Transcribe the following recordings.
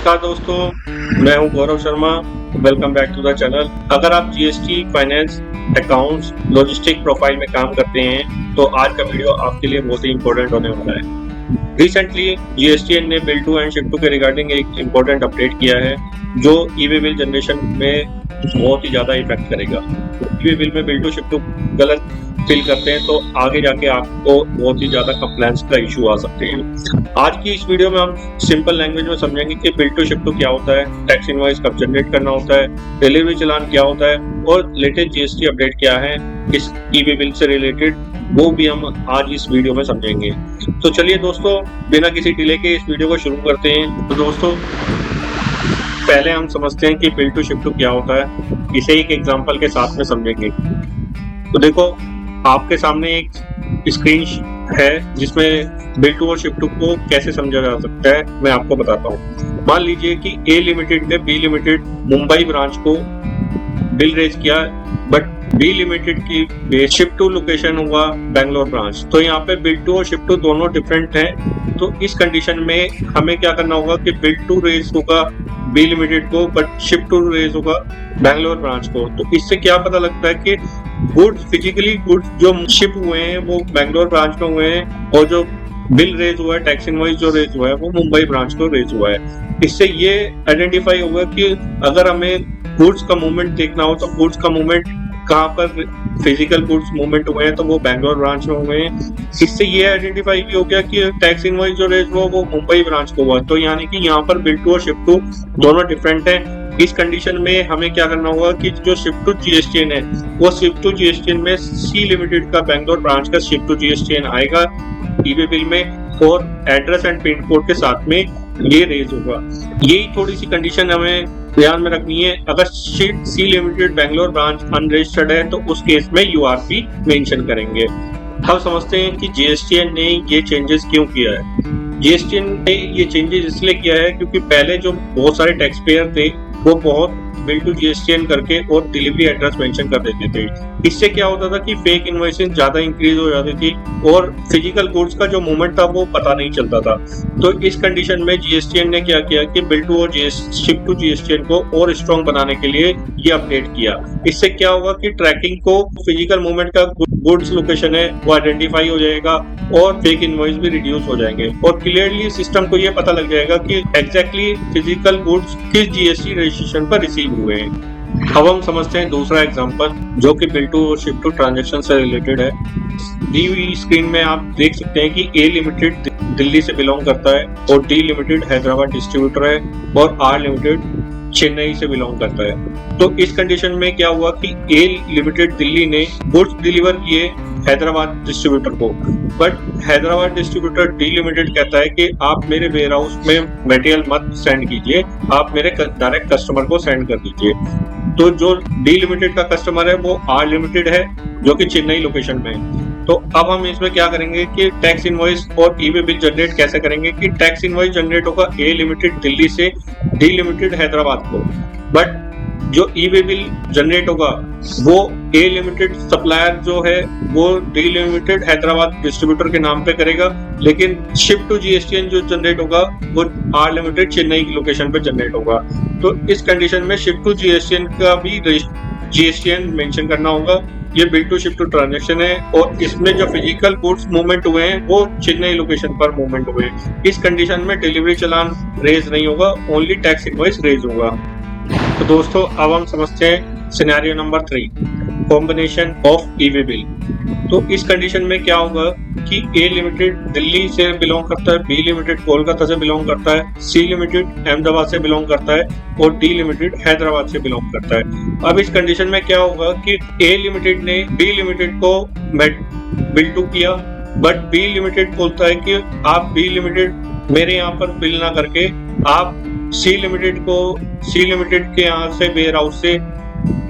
नमस्कार दोस्तों, मैं हूं Gaurav Sharma. Welcome back to the channel. अगर आप GST, finance, accounts, logistic profile में काम करते हैं तो आज का वीडियो आपके लिए बहुत ही इंपॉर्टेंट होने वाला है। रिसेंटली जीएसटीएन ने bill to and ship to के रिगार्डिंग एक इम्पोर्टेंट अपडेट किया है जो ई-वे बिल जनरेशन में बहुत ही ज्यादा इफेक्ट करेगा। ई-वे बिल में बिल टू शिप टू गलत फिल करते हैं तो आगे जाके आपको बहुत ही ज्यादा कंप्लेंट्स का इशू आ सकते हैं। आज की इस वीडियो में हम सिंपल लैंग्वेज में समझेंगे कि बिल टू शिप टू क्या होता है, टैक्स इनवॉइस कब जनरेट करना होता है, डिलीवरी चालान क्या होता है और लेटेस्ट जीएसटी अपडेट क्या है इस ई-वे बिल से रिलेटेड, वो भी हम आज इस वीडियो में समझेंगे। तो चलिए दोस्तों, बिना किसी डिले के इस वीडियो को शुरू करते हैं। तो दोस्तों, पहले हम समझते हैं कि बिल टू शिप टू क्या होता है। इसे एक एग्जांपल के साथ में समझेंगे। तो देखो, आपके सामने एक स्क्रीन है जिसमें बिल टू और शिप टू को कैसे समझा जा सकता है, मैं आपको बताता हूँ। मान लीजिए कि ए लिमिटेड ने बी लिमिटेड मुंबई ब्रांच को बिल रेज किया, बट बी लिमिटेड की शिप टू लोकेशन हुआ बेंगलोर ब्रांच। तो यहाँ पे बिल टू और शिप टू दोनों डिफरेंट हैं। तो इस कंडीशन में हमें क्या करना होगा कि बिल टू रेज होगा बी लिमिटेड को, बट शिप टू रेज होगा बेंगलोर ब्रांच को। तो इससे क्या पता लगता है कि गुड्स, फिजिकली गुड्स जो शिप हुए हैं वो बेंगलोर ब्रांच में हुए हैं और जो बिल रेज हुआ है, टैक्स इनवॉइस जो रेज हुआ है वो मुंबई ब्रांच को रेज हुआ है। इससे ये आइडेंटिफाई होगा कि अगर हमें गुड्स का मूवमेंट देखना हो तो गुड्स का मूवमेंट कहाँ पर फिजिकल गुड्स मूवमेंट हुए हैं तो वो बेंगलोर ब्रांच में हुए हैं। इससे ये आइडेंटिफाई भी हो गया कि टैक्स इनवॉइस जो रेज हुआ वो मुंबई ब्रांच को हुआ। तो यानी कि यहाँ पर बिल टू और शिप टू दोनों डिफरेंट हैं। इस कंडीशन में हमें क्या करना होगा कि जो शिप टू जीएसटीएन है वो शिप टू जीएसटीएन में सी लिमिटेड का बेंगलोर ब्रांच का शिप टू जीएसटीएन आएगा ई-वे बिल में और एड्रेस एंड पिन कोड के साथ में ये रेज होगा। यही थोड़ी सी कंडीशन हमें ध्यान में रखनी है। अगर C limited Bangalore branch unregistered है तो उस केस में यूआरपी मेंशन करेंगे। हम समझते हैं कि जीएसटीएन ने ये चेंजेस क्यों किया है। जीएसटीएन ने ये चेंजेस इसलिए किया है क्योंकि पहले जो बहुत सारे टैक्स पेयर थे वो बहुत बिल टू जीएसटीएन करके और डिलीवरी एड्रेस मेंशन कर देते थे। इससे क्या होता था कि फेक इनवॉइसिंग ज्यादा इंक्रीज हो जाती थी और फिजिकल गुड्स का जो मूवमेंट था वो पता नहीं चलता था। तो इस कंडीशन में जीएसटीएन ने क्या किया कि बिल टू और शिप टू जीएसटीएन को और स्ट्रॉन्ग बनाने के लिए ये अपडेट किया। इससे क्या होगा कि ट्रैकिंग को फिजिकल मूवमेंट का गुड्स लोकेशन है वो आइडेंटिफाई हो जाएगा और फेक इनवॉइस भी रिड्यूस हो जाएंगे और क्लियरली सिस्टम को ये पता लग जाएगा कि एग्जैक्टली फिजिकल गुड्स किस जीएसटी रजिस्ट्रेशन पर रिसीव हुए हैं। अब हम समझते हैं दूसरा एग्जांपल जो कि बिल टू और शिप टू ट्रांजैक्शन से रिलेटेड है। दी हुई स्क्रीन में आप देख सकते हैं कि ए लिमिटेड दिल्ली से बिलोंग करता है और डी लिमिटेड हैदराबाद डिस्ट्रीब्यूटर है और आर लिमिटेड चेन्नई से बिलोंग करता है। तो इस कंडीशन में क्या हुआ कि ए लिमिटेड दिल्ली ने गुड्स डिलीवर किए हैदराबाद डिस्ट्रीब्यूटर को, but Hyderabad distributor D limited कहता है कि आप मेरे वेयर हाउस में मटेरियल मत सेंड कीजिए, आप मेरे डायरेक्ट कस्टमर को सेंड कर दीजिए। तो जो डी लिमिटेड का कस्टमर है वो आर लिमिटेड है जो कि चेन्नई लोकेशन में है। तो अब हम इसमें क्या करेंगे कि टैक्स इनवॉइस और ई-वे बिल जनरेट कैसे करेंगे कि टैक्स इनवॉइस जनरेट होगा ए लिमिटेड दिल्ली से डी लिमिटेड हैदराबाद को, बट जो ई-वे बिल जनरेट होगा वो ए लिमिटेड सप्लायर जो है वो डी लिमिटेड हैदराबाद डिस्ट्रीब्यूटर के नाम पे करेगा, लेकिन शिप टू जीएसटीएन जो जनरेट होगा वो आर लिमिटेड चेन्नई की लोकेशन पे जनरेट होगा। तो इस कंडीशन में शिप टू जीएसटीएन का भी जीएसटीएन मेंशन करना होगा। ये bill to ship to transaction है और इसमें जो फिजिकल गुड्स मूवमेंट हुए हैं वो चेन्नई लोकेशन पर मूवमेंट हुए हैं। इस कंडीशन में डिलीवरी चालान रेज नहीं होगा, ओनली टैक्स इनवॉइस रेज होगा। तो दोस्तों, अब हम समझते हैं scenario number 3, combination of e-way bill. तो इस कंडीशन में क्या होगा कि ए लिमिटेड दिल्ली से बिलोंग करता है, बी लिमिटेड कोलकाता से बिलोंग करता है, सी लिमिटेड अहमदाबाद से बिलोंग करता है और डी लिमिटेड हैदराबाद से बिलोंग करता है। अब इस कंडीशन में क्या होगा कि ए लिमिटेड ने बी लिमिटेड को बिल टू किया, बट बी लिमिटेड बोलता है कि आप बी लिमिटेड मेरे यहाँ पर बिल ना करके आप सी लिमिटेड के यहाँ से वेयर हाउस से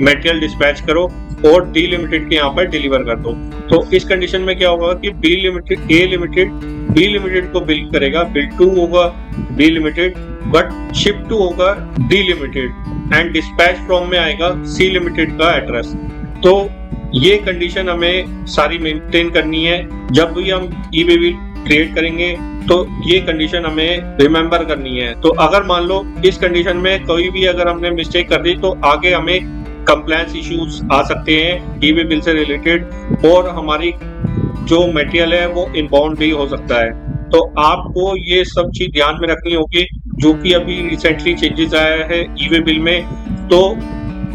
मटेरियल डिस्पैच करो और डी लिमिटेड के यहाँ पर डिलीवर कर दो। तो इस कंडीशन में क्या होगा कि ए लिमिटेड बी लिमिटेड को बिल करेगा, बिल टू होगा B limited but ship to होगा D limited and dispatch from में आएगा सी लिमिटेड का एड्रेस। तो ये कंडीशन हमें सारी मेंटेन करनी है जब भी हम ई-वे बिल क्रिएट करेंगे तो ये कंडीशन हमें रिमेम्बर करनी है। तो अगर मान लो इस कंडीशन में कोई भी अगर हमने मिस्टेक कर दी तो आगे हमें कंप्लायंस इश्यूज आ सकते हैं ई वे बिल से रिलेटेड, और हमारी जो मटेरियल है वो इनबाउंड भी हो सकता है। तो आपको ये सब चीज ध्यान में रखनी होगी, जो कि अभी रिसेंटली चेंजेस आया है ई वे बिल में, तो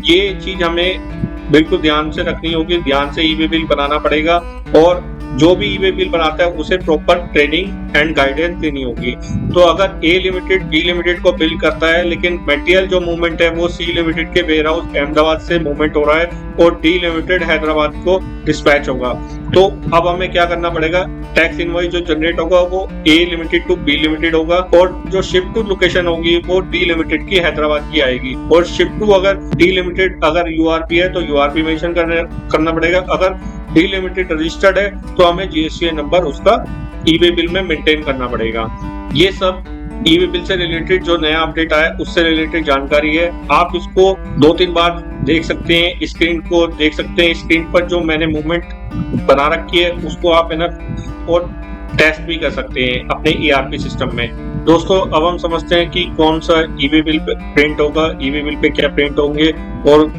ये चीज हमें बिल्कुल ध्यान से रखनी होगी, ध्यान से ई वे बिल बनाना पड़ेगा, और जो भी ई वे बिल बनाता है उसे प्रॉपर ट्रेनिंग एंड गाइडेंस देनी होगी। तो अगर ए लिमिटेड बी लिमिटेड को बिल करता है लेकिन मटेरियल जो मूवमेंट है वो सी लिमिटेड के वेयर हाउस अहमदाबाद से मूवमेंट हो रहा है और डी लिमिटेड हैदराबाद को डिस्पैच होगा, तो अब हमें क्या करना पड़ेगा, टैक्स इनवॉइस जो जनरेट होगा वो ए लिमिटेड टू बी लिमिटेड होगा, और जो शिप टू लोकेशन होगी वो डी लिमिटेड की हैदराबाद की आएगी, और शिप टू अगर डी लिमिटेड अगर यूआरपी है तो यूआरपी मेंशन करना पड़ेगा, अगर डी लिमिटेड रजिस्टर्ड है तो हमें जीएसटी नंबर उसका ई वे बिल में मेंटेन करना पड़ेगा। ये सब ई वे बिल से रिलेटेड जो नया अपडेट आया उससे रिलेटेड जानकारी है। आप इसको 2-3 बार देख सकते हैं, स्क्रीन को देख सकते हैं, स्क्रीन पर जो मैंने मूवमेंट बना रखी है उसको आप है ना और टेस्ट भी कर सकते हैं अपने ईआरपी सिस्टम में। दोस्तों अब हम समझते हैं कि कौन सा ई वे बिल पे प्रिंट होगा, ई वे बिल पे क्या प्रिंट होंगे और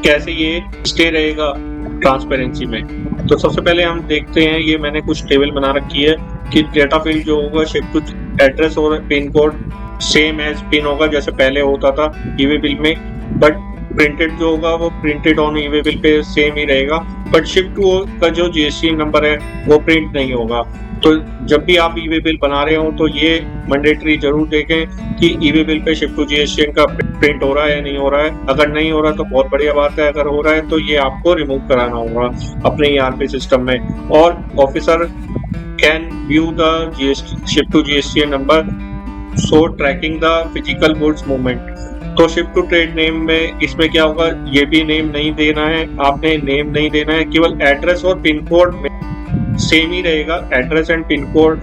कैसे ये स्टे रहेगा ट्रांसपेरेंसी में। तो सबसे पहले हम देखते हैं, ये मैंने कुछ टेबल बना रखी है कि डेटा फील्ड जो होगा शिफ्ट टू एड्रेस और pin code same as pin होगा जैसे पहले होता था ई वे बिल में, बट प्रिंटेड जो होगा वो printed on e way bill पे सेम ही रहेगा, बट शिफ्ट टू का जो जीएसटी नंबर है वो प्रिंट नहीं होगा। तो जब भी आप ई वे बिल बना रहे हो तो ये मैंडेटरी जरूर देखें कि ई वे बिल पे शिफ्ट टू जीएसटी का प्रिंट हो रहा है या नहीं हो रहा है। अगर नहीं हो रहा तो बहुत बढ़िया बात है, अगर हो रहा है तो ये आपको रिमूव कराना होगा अपने ईआरपी सिस्टम में। और officer can view the shift to GST number so tracking the physical goods movement. तो शिफ्ट टू ट्रेड नेम में इसमें क्या होगा, ये भी नेम नहीं देना है, आपने नेम नहीं देना है, केवल एड्रेस और पिन कोड में सेम ही रहेगा, address and pin code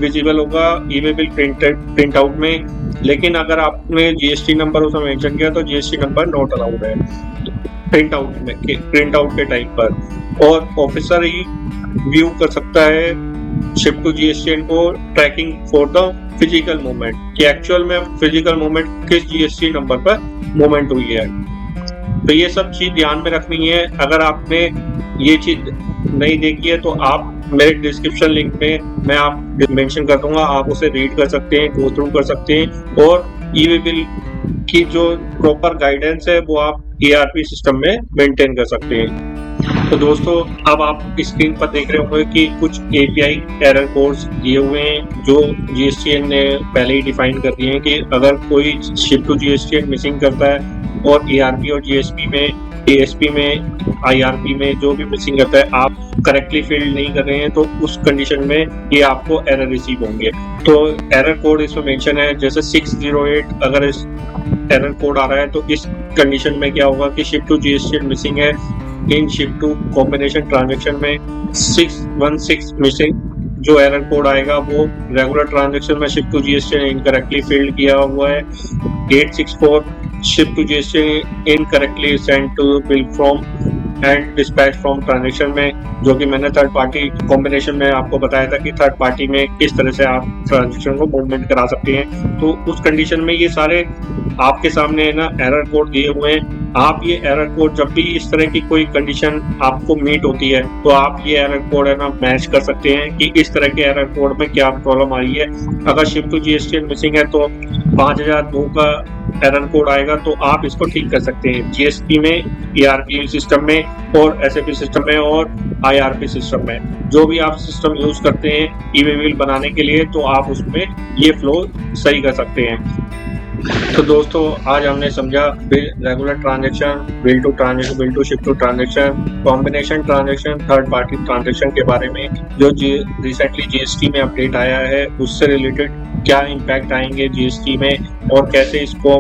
visible होगा ई वे बिल प्रिंट आउट में। लेकिन अगर आपने जीएसटी नंबर उसमें मेंशन किया तो जीएसटी नंबर नॉट अलाउड है प्रिंट आउट के टाइम पर। और ऑफिसर ही व्यू कर सकता है शिफ्ट टू जीएसटी को tracking for the physical movement, कि एक्चुअल में फिजिकल मूवमेंट किस जीएसटी नंबर पर मूवमेंट हुई है। तो ये सब चीज ध्यान में रखनी है। अगर आपने ये चीज नहीं देखी है तो आप मेरे डिस्क्रिप्शन लिंक में मैं आप मेंशन कर दूंगा, आप उसे रीड कर सकते हैं, गो थ्रू कर सकते हैं, और ई वे बिल की जो प्रॉपर गाइडेंस है वो आप ईआरपी सिस्टम में मेंटेन कर सकते हैं। तो दोस्तों अब आप स्क्रीन पर देख रहे होंगे कि कुछ एपीआई एरर कोड्स दिए हुए हैं जो जीएसटीएन ने पहले ही डिफाइन कर दिए हैं कि अगर कोई शिफ्ट टू जीएसटीएन मिसिंग करता है और ईआरपी और जीएसपी में एएसपी में आईआरपी में जो भी मिसिंग करता है, आप करेक्टली फिल नहीं कर रहे हैं तो उस कंडीशन में ये आपको एरर रिसीव होंगे। तो एरर कोड इसमें मेंशन है, जैसे 608 अगर इस एरर कोड आ रहा है तो इस कंडीशन में क्या होगा कि शिफ्ट टू जीएसटी मिसिंग है in shift to combination transaction में 616 मिसिंग। जो एरर कोड आएगा वो रेगुलर ट्रांजेक्शन में shift to GST incorrectly filled किया हुआ है। 864 shift to GST incorrectly send to bill from and dispatch from transaction में, जो कि मैंने थर्ड पार्टी कॉम्बिनेशन में आपको बताया था कि थर्ड पार्टी में किस तरह से आप ट्रांजेक्शन को मूवमेंट करा सकते हैं। तो उस कंडीशन में ये सारे आपके सामने है ना एरर कोड दिए हुए हैं। आप ये एरर कोड जब भी इस तरह की कोई कंडीशन आपको मीट होती है तो आप ये एरर कोड है ना मैच कर सकते हैं कि इस तरह के एरर कोड में क्या प्रॉब्लम आई है। अगर शिफ्ट टू जीएसटी मिसिंग है तो 5002 का एरर कोड आएगा तो आप इसको ठीक कर सकते हैं जीएसटी में, ईआरपी सिस्टम में और एसएपी सिस्टम में और आईआरपी सिस्टम में, जो भी आप सिस्टम यूज करते हैं ई वे बिल बनाने के लिए, तो आप उसमें ये फ्लो सही कर सकते हैं। तो दोस्तों आज हमने समझा bill regular transaction, bill to shift to transaction, combination transaction, third party transaction के बारे में जो रिसेंटली जीएसटी में अपडेट आया है उससे रिलेटेड क्या इम्पैक्ट आएंगे जीएसटी में और कैसे इसको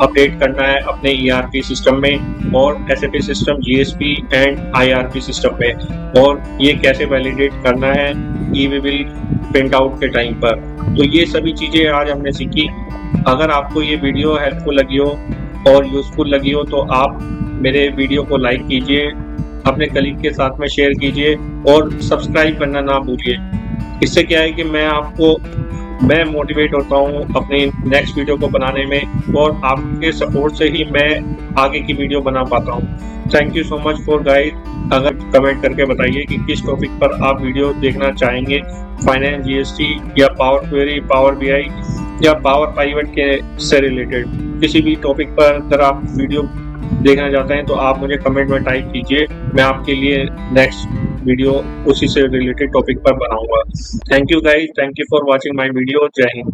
अपडेट करना है अपने ईआरपी सिस्टम में और SAP system, GSP and IRP system में, और ये कैसे वैलिडेट करना है ई वे बिल प्रिंट आउट के टाइम पर। तो ये सभी चीजें आज हमने सीखी। अगर आपको ये वीडियो हेल्पफुल लगी हो और यूजफुल लगी हो तो आप मेरे वीडियो को लाइक कीजिए, अपने कलीग के साथ में शेयर कीजिए और सब्सक्राइब करना ना भूलिए। इससे क्या है कि मैं मोटिवेट होता हूँ अपनी नेक्स्ट वीडियो को बनाने में, और आपके सपोर्ट से ही मैं आगे की वीडियो बना पाता हूँ। Thank you so much for guys. अगर कमेंट करके बताइए कि किस टॉपिक पर आप वीडियो देखना चाहेंगे, फाइनेंस, जीएसटी या पावर क्वेरी, पावर बीआई या पावर पाइवट के से रिलेटेड किसी भी टॉपिक पर अगर आप वीडियो देखना चाहते हैं तो आप मुझे कमेंट में टाइप कीजिए। मैं आपके लिए नेक्स्ट वीडियो उसी से रिलेटेड टॉपिक पर बनाऊंगा। Thank you guys, thank you for watching my video. जय हिंद।